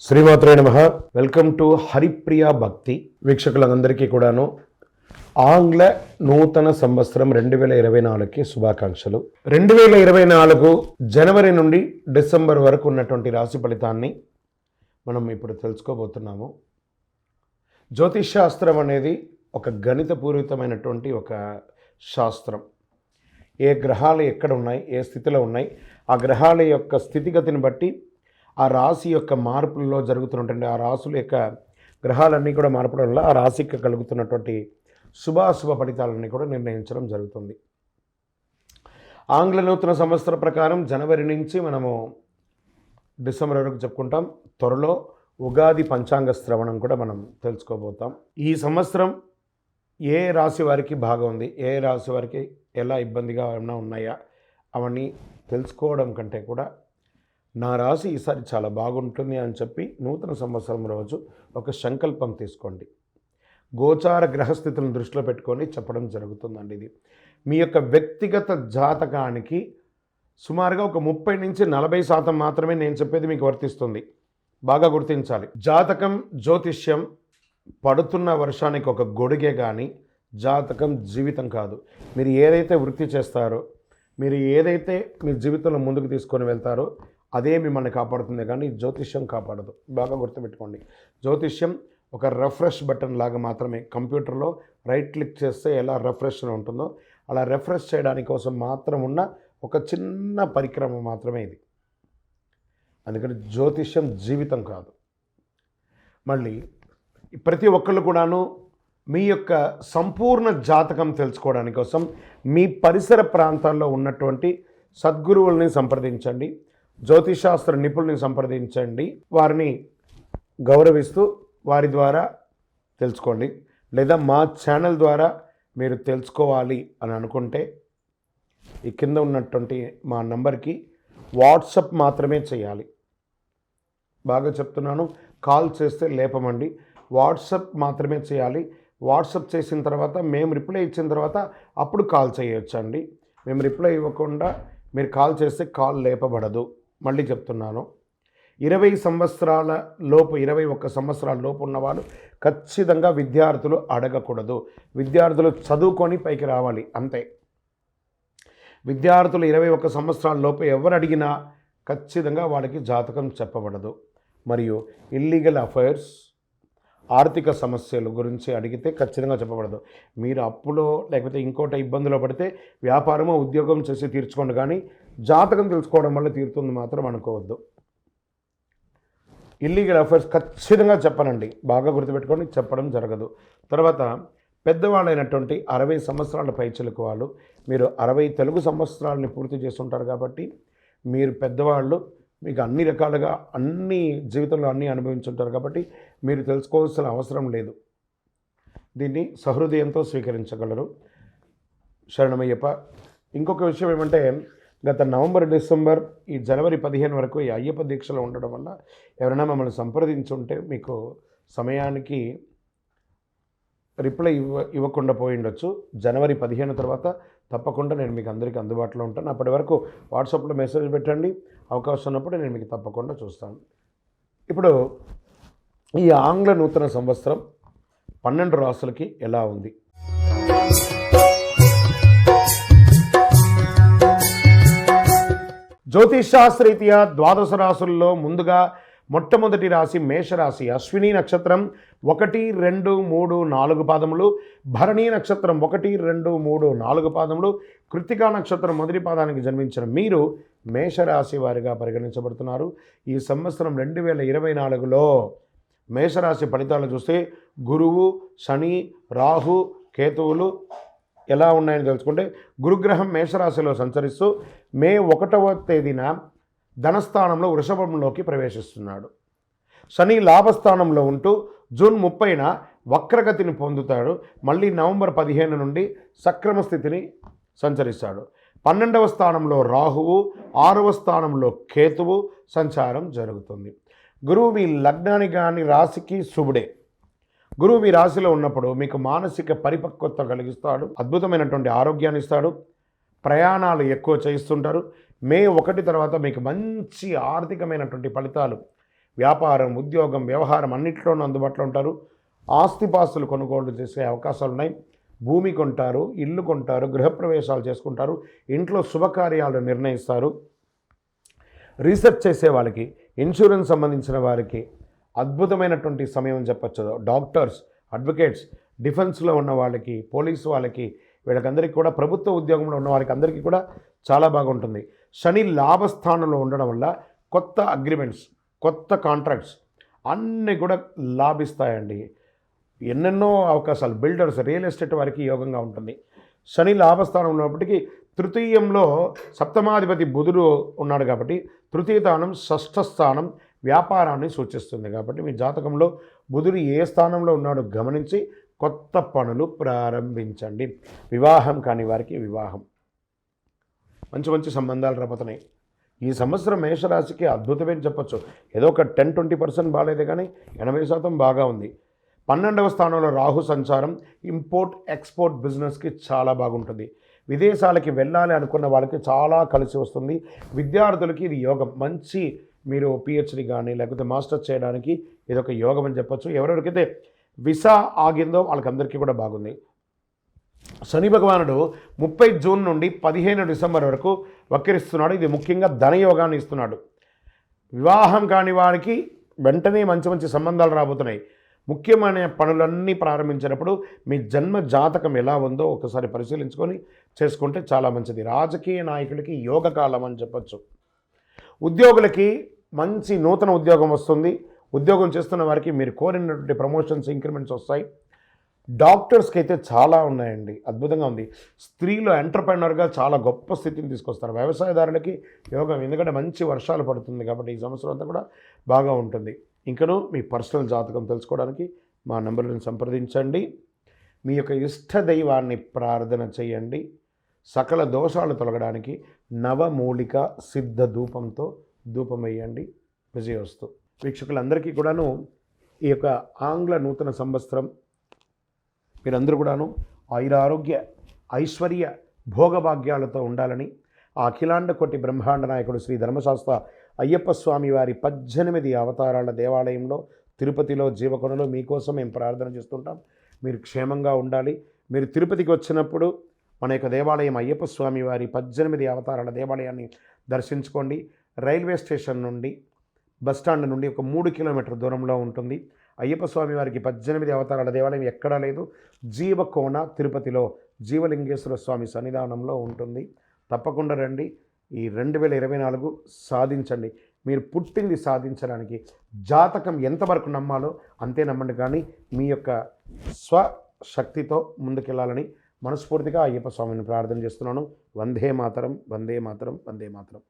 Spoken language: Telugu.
శ్రీమాత్రే నమః. వెల్కమ్ టు హరిప్రియ భక్తి. వీక్షకులందరికీ కూడాను ఆంగ్ల నూతన సంవత్సరం 2024కి శుభాకాంక్షలు. 2024 జనవరి నుండి డిసెంబర్ వరకు ఉన్నటువంటి రాశి ఫలితాన్ని మనం ఇప్పుడు తెలుసుకోబోతున్నాము. జ్యోతిష్ శాస్త్రం అనేది ఒక గణితపూరితమైనటువంటి ఒక శాస్త్రం. ఏ గ్రహాలు ఎక్కడ ఉన్నాయి, ఏ స్థితిలో ఉన్నాయి, ఆ గ్రహాల యొక్క స్థితిగతిని బట్టి ఆ రాశి యొక్క మార్పుల్లో జరుగుతున్నటువంటి ఆ రాశుల యొక్క గ్రహాలన్నీ కూడా మార్పడం వల్ల ఆ రాశికి కలుగుతున్నటువంటి శుభాశుభ ఫలితాలన్నీ కూడా నిర్ణయించడం జరుగుతుంది. ఆంగ్ల నూతన సంవత్సర ప్రకారం జనవరి నుంచి మనము డిసెంబర్ వరకు చెప్పుకుంటాం. త్వరలో ఉగాది పంచాంగ శ్రవణం కూడా మనం తెలుసుకోబోతాం. ఈ సంవత్సరం ఏ రాశి వారికి బాగా ఉంది, ఏ రాశి వారికి ఎలా ఇబ్బందిగా ఏమైనా ఉన్నాయా అవన్నీ తెలుసుకోవడం కంటే కూడా నా రాశి ఈసారి చాలా బాగుంటుంది అని చెప్పి నూతన సంవత్సరం రోజు ఒక సంకల్పం తీసుకోండి. గోచార గ్రహస్థితులను దృష్టిలో పెట్టుకొని చెప్పడం జరుగుతుందండి. ఇది మీ యొక్క వ్యక్తిగత జాతకానికి సుమారుగా ఒక 30-40% మాత్రమే నేను చెప్పేది మీకు వర్తిస్తుంది. బాగా గుర్తించాలి. జాతకం, జ్యోతిష్యం పడుతున్న వర్షానికి ఒక గొడుగే కానీ జాతకం జీవితం కాదు. మీరు ఏదైతే వృత్తి చేస్తారో, మీరు ఏదైతే మీ జీవితంలో ముందుకు తీసుకొని వెళ్తారో అదే మిమ్మల్ని కాపాడుతుంది, కానీ జ్యోతిష్యం కాపాడదు. బాగా గుర్తుపెట్టుకోండి. జ్యోతిష్యం ఒక రిఫ్రెష్ బటన్ లాగా మాత్రమే. కంప్యూటర్లో రైట్ క్లిక్ చేస్తే ఎలా రిఫ్రెష్ ఉంటుందో అలా రిఫ్రెష్ చేయడానికి కోసం మాత్రం ఉన్న ఒక చిన్న పరిక్రమ మాత్రమే ఇది. అందుకని జ్యోతిష్యం జీవితం కాదు. మళ్ళీ ప్రతి ఒక్కళ్ళు కూడాను మీ యొక్క సంపూర్ణ జాతకం తెలుసుకోవడానికి కోసం మీ పరిసర ప్రాంతాల్లో ఉన్నటువంటి సద్గురువుల్ని సంప్రదించండి, జ్యోతిషాస్త్ర నిపుణుల్ని సంప్రదించండి. వారిని గౌరవిస్తూ వారి ద్వారా తెలుసుకోండి. లేదా మా ఛానల్ ద్వారా మీరు తెలుసుకోవాలి అని అనుకుంటే ఈ కింద ఉన్నటువంటి మా నంబర్కి వాట్సప్ మాత్రమే చేయాలి. బాగా చెప్తున్నాను, కాల్ చేస్తే లేపమండి. వాట్సప్ మాత్రమే చేయాలి. వాట్సప్ చేసిన తర్వాత మేము రిప్లై ఇచ్చిన తర్వాత అప్పుడు కాల్ చేయొచ్చండి. మేము రిప్లై ఇవ్వకుండా మీరు కాల్ చేస్తే కాల్ లేపబడదు. మళ్ళీ చెప్తున్నాను, 20 సంవత్సరాల లోపు 21 సంవత్సరాల లోపు ఉన్నవాళ్ళు ఖచ్చితంగా విద్యార్థులు అడగకూడదు. విద్యార్థులు చదువుకొని పైకి రావాలి అంతే. విద్యార్థులు 21 సంవత్సరాల లోపు ఎవరు అడిగినా ఖచ్చితంగా వాళ్ళకి జాతకం చెప్పబడదు. మరియు ఇల్లీగల్ అఫైర్స్, ఆర్థిక సమస్యల గురించి అడిగితే ఖచ్చితంగా చెప్పబడదు. మీరు అప్పులో లేకపోతే ఇంకోటి ఇబ్బందులో పడితే వ్యాపారమో ఉద్యోగం చేసి తీర్చుకోండి, కానీ జాతకం తెలుసుకోవడం వల్ల తీరుతుంది మాత్రం అనుకోవద్దు. ఇల్లీగల్ అఫైర్స్ ఖచ్చితంగా చెప్పనండి, బాగా గుర్తుపెట్టుకొని చెప్పడం జరగదు. తర్వాత పెద్దవాళ్ళైనటువంటి 60 సంవత్సరాల పైచిలకు వాళ్ళు, మీరు 60 తెలుగు సంవత్సరాలని పూర్తి చేస్తుంటారు కాబట్టి మీరు పెద్దవాళ్ళు, మీకు అన్ని రకాలుగా అన్ని జీవితంలో అన్నీ అనుభవించుంటారు కాబట్టి మీరు తెలుసుకోవాల్సిన అవసరం లేదు. దీన్ని సహృదయంతో స్వీకరించగలరు. శరణమయ్యప్ప. ఇంకొక విషయం ఏమంటే, గత నవంబర్, డిసెంబర్, ఈ జనవరి 15 వరకు ఈ అయ్యప్ప దీక్షలో ఉండడం వల్ల ఎవరైనా మమ్మల్ని సంప్రదించుంటే మీకు సమయానికి రిప్లై ఇవ్వకుండా పోయి ఉండొచ్చు. జనవరి 15 తర్వాత తప్పకుండా నేను మీకు అందరికీ అందుబాటులో ఉంటాను. అప్పటి వరకు వాట్సాప్లో మెసేజ్ పెట్టండి. అవకాశం ఉన్నప్పుడు నేను మీకు తప్పకుండా చూస్తాను. ఇప్పుడు ఈ ఆంగ్ల నూతన సంవత్సరం 12 రాసులకి ఎలా ఉంది? జ్యోతిషాస్త్రరీత్యా 12 రాసుల్లో ముందుగా మొట్టమొదటి రాశి మేషరాశి. అశ్విని నక్షత్రం 1, 2, 3, 4 పాదములు, భరణి నక్షత్రం 1, 2, 3, 4 పాదములు, కృత్తికా నక్షత్రం మొదటి పాదానికి జన్మించిన మీరు మేషరాశి వారిగా పరిగణించబడుతున్నారు. ఈ సంవత్సరం 2024లో మేషరాశి ఫలితాలు చూస్తే గురువు, శని, రాహు, కేతువులు ఎలా ఉన్నాయని తెలుసుకుంటే, గురుగ్రహం మేషరాశిలో సంచరిస్తూ మే 1వ తేదీన ధనస్థానంలో వృషభంలోకి ప్రవేశిస్తున్నాడు. శని లాభస్థానంలో ఉంటూ జూన్ 30న వక్రగతిని పొందుతాడు. మళ్ళీ నవంబర్ 15 నుండి సక్రమ స్థితిని సంచరిస్తాడు. 12వ స్థానంలో రాహువు, 6వ స్థానంలో కేతువు సంచారం జరుగుతుంది. గురువు మీ లగ్నానికి కానీ రాశికి శుభుడే. గురువు మీ రాశిలో ఉన్నప్పుడు మీకు మానసిక పరిపక్వత కలిగిస్తాడు, అద్భుతమైనటువంటి ఆరోగ్యాన్ని ఇస్తాడు, ప్రయాణాలు ఎక్కువ చేయిస్తుంటారు. మే 1 తర్వాత మీకు మంచి ఆర్థికమైనటువంటి ఫలితాలు వ్యాపారం, ఉద్యోగం, వ్యవహారం అన్నింటిలోనూ అందుబాటులో ఉంటారు. ఆస్తిపాస్తులు కొనుగోలు చేసే అవకాశాలు ఉన్నాయి. భూమి కొంటారు, ఇల్లు కొంటారు, గృహప్రవేశాలు చేసుకుంటారు, ఇంట్లో శుభకార్యాలు నిర్ణయిస్తారు. రీసెర్చ్ చేసే వాళ్ళకి, ఇన్సూరెన్స్ సంబంధించిన వారికి అద్భుతమైనటువంటి సమయం అని చెప్పచ్చు. డాక్టర్స్, అడ్వకేట్స్, డిఫెన్స్లో ఉన్న వాళ్ళకి, పోలీసు వాళ్ళకి, వీళ్ళకందరికీ కూడా, ప్రభుత్వ ఉద్యోగంలో ఉన్న వాళ్ళకి అందరికీ కూడా చాలా బాగుంటుంది. శని లాభస్థానంలో ఉండడం వల్ల కొత్త అగ్రిమెంట్స్, కొత్త కాంట్రాక్ట్స్ అన్నీ కూడా లాభిస్తాయండి. ఎన్నెన్నో అవకాశాలు, బిల్డర్స్, రియల్ ఎస్టేట్ వారికి యోగంగా ఉంటుంది. శని లాభస్థానంలో ఉన్నప్పటికీ తృతీయంలో సప్తమాధిపతి బుధుడు ఉన్నాడు కాబట్టి తృతీయ స్థానం, షష్ఠ స్థానం వ్యాపారాన్ని సూచిస్తుంది. కాబట్టి మీ జాతకంలో బుధుడు ఏ స్థానంలో ఉన్నాడో గమనించి కొత్త పనులు ప్రారంభించండి. వివాహం కాని వారికి వివాహం, మంచి మంచి సంబంధాలు రాబోతున్నాయి. ఈ సంవత్సరం మేషరాశికి అద్భుతమే చెప్పచ్చు. ఏదో ఒక 10-20% బాగాలేదు కానీ 80% బాగా ఉంది. 12వ స్థానంలో రాహు సంచారం ఇంపోర్ట్ ఎక్స్పోర్ట్ బిజినెస్కి చాలా బాగుంటుంది. విదేశాలకి వెళ్ళాలి అనుకున్న వాళ్ళకి చాలా కలిసి వస్తుంది. విద్యార్థులకి ఇది యోగం. మంచి మీరు పిహెచ్డి కానీ లేకపోతే మాస్టర్స్ చేయడానికి ఇదొక యోగం అని చెప్పచ్చు. ఎవరెవరికైతే వీసా ఆగిందో వాళ్ళకందరికీ కూడా బాగుంది. శని భగవానుడు 30 జూన్ నుండి 15 డిసెంబర్ వరకు వక్రిస్తున్నాడు. ఇది ముఖ్యంగా ధనయోగాన్ని ఇస్తున్నాడు. వివాహం కాని వారికి వెంటనే మంచి మంచి సంబంధాలు రాబోతున్నాయి. ముఖ్యమైన పనులన్నీ ప్రారంభించినప్పుడు మీ జన్మ జాతకం ఎలా ఉందో ఒకసారి పరిశీలించుకొని చేసుకుంటే చాలా మంచిది. రాజకీయ నాయకులకి యోగకాలం అని చెప్పచ్చు. ఉద్యోగులకి మంచి నూతన ఉద్యోగం వస్తుంది. ఉద్యోగం చేస్తున్న వారికి మీరు కోరినటువంటి ప్రమోషన్స్, ఇంక్రిమెంట్స్ వస్తాయి. డాక్టర్స్కి అయితే చాలా ఉన్నాయండి, అద్భుతంగా ఉంది. స్త్రీలు ఎంటర్ప్రెనర్గా చాలా గొప్ప స్థితిని తీసుకొస్తారు. వ్యవసాయదారులకి యోగం, ఎందుకంటే మంచి వర్షాలు పడుతుంది కాబట్టి ఈ సంవత్సరం అంతా కూడా బాగా ఉంటుంది. ఇంకనూ మీ పర్సనల్ జాతకం తెలుసుకోవడానికి మా నంబర్లను సంప్రదించండి. మీ యొక్క ఇష్ట దైవాన్ని ప్రార్థన చేయండి. సకల దోషాలు తొలగడానికి నవమూలిక సిద్ధ ధూపంతో ధూపం వేయండి. విజయోస్తు. వీక్షకులందరికీ కూడాను ఈ యొక్క ఆంగ్ల నూతన సంవత్సరం మీరందరూ కూడాను ఆయురారోగ్య, ఐశ్వర్య, భోగభాగ్యాలతో ఉండాలని ఆ అఖిలాండ కోటి బ్రహ్మాండ నాయకుడు శ్రీ ధర్మశాస్త్ర అయ్యప్ప స్వామి వారి 18 అవతారాల దేవాలయంలో తిరుపతిలో జీవకొండలో మీకోసం మేము ప్రార్థన చేస్తుంటాం. మీరు క్షేమంగా ఉండాలి. మీరు తిరుపతికి వచ్చినప్పుడు మన యొక్క దేవాలయం అయ్యప్ప స్వామి వారి 18 అవతారాల దేవాలయాన్ని దర్శించుకోండి. రైల్వే స్టేషన్ నుండి, బస్టాండ్ నుండి ఒక 3 కిలోమీటర్ దూరంలో ఉంటుంది. అయ్యప్ప స్వామి వారికి 18 అవతారాల దేవాలయం ఎక్కడా లేదు. జీవకోణ తిరుపతిలో జీవలింగేశ్వర స్వామి సన్నిధానంలో ఉంటుంది. తప్పకుండా రండి. ఈ 2024 సాధించండి. మీరు పుట్టింది సాధించడానికి జాతకం ఎంతవరకు నమ్మాలో అంతే నమ్మండి. కానీ మీ యొక్క స్వశక్తితో ముందుకెళ్ళాలని మనస్ఫూర్తిగా అయ్యప్ప స్వామిని ప్రార్థన చేస్తున్నాను. వందే మాతరం, వందే మాతరం, వందే మాతరం.